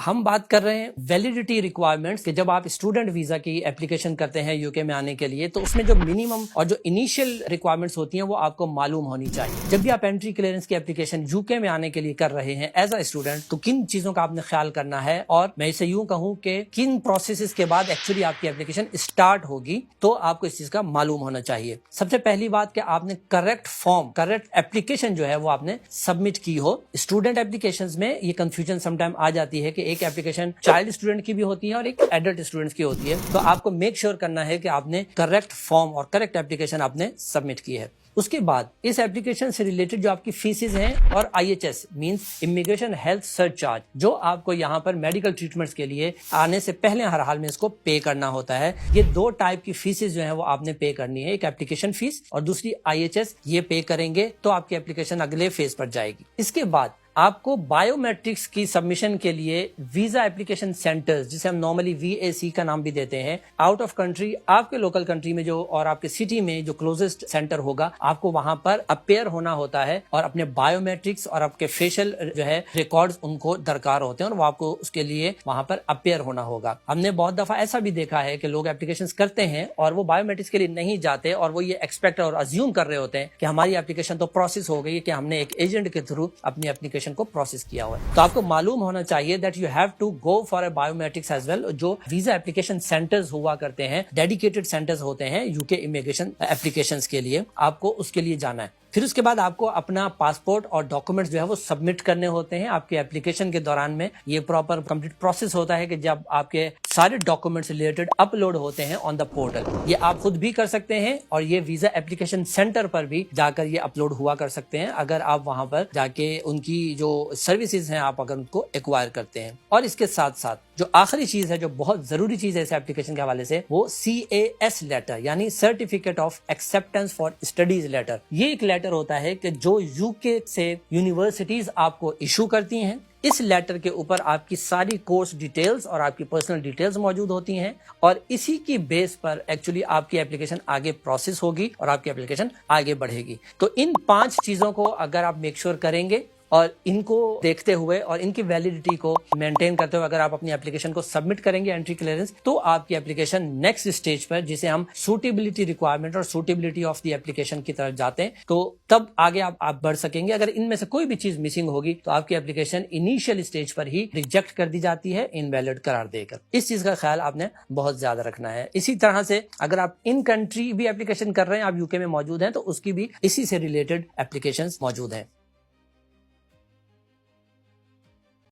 ہم بات کر رہے ہیں ویلیڈیٹی ریکوائرمنٹس کہ جب آپ اسٹوڈنٹ ویزا کی اپلیکیشن کرتے ہیں یو کے میں آنے کے لیے تو اس میں جو منیمم اور جو انیشیل ریکوائرمنٹس ہوتی ہیں وہ آپ کو معلوم ہونی چاہیے. جب بھی آپ انٹری کلیئرنس کی اپلیکیشن یو کے میں آنے کے لیے کر رہے ہیں ایز اے اسٹوڈنٹ تو کن چیزوں کا آپ نے خیال کرنا ہے, اور میں اسے یوں کہوں کہ کن پروسیسز کے بعد ایکچولی آپ کی اپلیکیشن اسٹارٹ ہوگی, تو آپ کو اس چیز کا معلوم ہونا چاہیے. سب سے پہلی بات کہ آپ نے کریکٹ فارم, کریکٹ اپلیکیشن جو ہے وہ آپ نے سبمٹ کی ہو. اسٹوڈنٹ اپلیکیشنز میں یہ کنفیوژن سم ٹائم آ جاتی ہے کہ ایک اپلیکیشن چائلڈ اسٹوڈنٹ کی بھی ہوتی ہے اور ایک ایڈلٹ اسٹوڈنٹ کی ہوتی ہے, تو آپ کو میک شیور کرنا ہے کہ آپ نے کریکٹ فارم اور کریکٹ اپلیکیشن آپ نے سبمٹ کی ہے. اس کے بعد اس اپلیکیشن سے ریلیٹڈ جو آپ کی فیسز ہیں اور IHS means immigration health surcharge جو آپ کو یہاں پر میڈیکل ٹریٹمنٹس کے لیے آنے سے پہلے ہر حال میں اس کو پے کرنا ہوتا ہے. یہ دو ٹائپ کی فیسز جو ہیں وہ آپ نے پے کرنی ہے, ایک اپلیکیشن فیس اور دوسری IHS. یہ پے کریں گے تو آپ کی اپلیکیشن اگلے فیز پر جائے گی. اس کے بعد آپ کو بایو میٹرکس کی سبمیشن کے لیے ویزا اپلیکیشن سینٹرز جسے ہم نارملی VAC کا نام بھی دیتے ہیں, آؤٹ آف کنٹری آپ کے لوکل کنٹری میں جو اور آپ کے سٹی میں جو کلوزسٹ سینٹر ہوگا آپ کو وہاں پر اپیئر ہونا ہوتا ہے اور اپنے بایو میٹرکس اور آپ کے فیشل جو ہے ریکارڈز ان کو درکار ہوتے ہیں اور وہ آپ کو اس کے لیے وہاں پر اپیئر ہونا ہوگا. ہم نے بہت دفعہ ایسا بھی دیکھا ہے کہ لوگ اپلیکیشنز کرتے ہیں اور وہ بایو میٹرکس کے لیے نہیں جاتے اور وہ یہ ایکسپیکٹ اور ازیوم کر رہے ہوتے ہیں کہ ہماری اپلیکیشن تو پروسیس ہو گئی کہ ہم نے ایک ایجنٹ کے تھرو اپنی اپلیکیشن کو پروسیس کیا ہوا ہے. تو آپ کو معلوم ہونا چاہیے that you have to go for a biometrics as well. جو ویزا اپلیکیشن سینٹرز ہوا کرتے ہیں, ڈیڈیکیٹڈ سینٹرز ہوتے ہیں یو کے امیگریشن اپلیکیشنز کے لیے, آپ کو اس کے لیے جانا ہے. پھر اس کے بعد آپ کو اپنا پاسپورٹ اور ڈاکومنٹس جو ہے وہ سبمٹ کرنے ہوتے ہیں. آپ کے اپلیکیشن کے دوران میں یہ پراپر کمپلیٹ پروسیس ہوتا ہے کہ جب آپ کے سارے ڈاکومنٹس ریلیٹڈ اپلوڈ ہوتے ہیں آن دا پورٹل. یہ آپ خود بھی کر سکتے ہیں اور یہ ویزا اپلیکیشن سینٹر پر بھی جا کر یہ اپلوڈ ہوا کر سکتے ہیں اگر آپ وہاں پر جا کے ان کی جو سروسز ہیں آپ اگر ان کو ایکوائر کرتے ہیں. اور اس کے ساتھ ساتھ جو آخری چیز ہے جو بہت ضروری چیز ہے اس اپلیکیشن کے حوالے سے, وہ CAS لیٹر یعنی certificate of acceptance for studies letter. یہ ایک لیٹر ہوتا ہے کہ جو UK سے یونیورسٹیز آپ کو ایشو کرتی ہیں. اس لیٹر کے اوپر آپ کی ساری کورس ڈیٹیلز اور آپ کی پرسنل ڈیٹیلز موجود ہوتی ہیں اور اسی کی بیس پر ایکچولی آپ کی اپلیکیشن آگے پروسیس ہوگی اور آپ کی اپلیکیشن آگے بڑھے گی. تو ان 5 چیزوں کو اگر آپ میک شیور کریں گے اور ان کو دیکھتے ہوئے اور ان کی ویلیڈیٹی کو مینٹین کرتے ہوئے اگر آپ اپنی اپلیکیشن کو سبمٹ کریں گے انٹری کلیئرنس, تو آپ کی اپلیکیشن نیکسٹ اسٹیج پر جسے ہم سوٹیبلٹی ریکوائرمنٹ اور سوٹیبلٹی آف دی اپلیکیشن کی طرف جاتے ہیں, تو تب آگے آپ بڑھ سکیں گے. اگر ان میں سے کوئی بھی چیز مسنگ ہوگی تو آپ کی اپلیکیشن انیشیل اسٹیج پر ہی ریجیکٹ کر دی جاتی ہے انویلڈ قرار دے کر. اس چیز کا خیال آپ نے بہت زیادہ رکھنا ہے. اسی طرح سے اگر آپ ان کنٹری بھی اپلیکیشن کر رہے ہیں, آپ UK میں موجود ہیں, تو اس کی بھی اسی سے ریلیٹڈ اپلیکیشن موجود ہیں.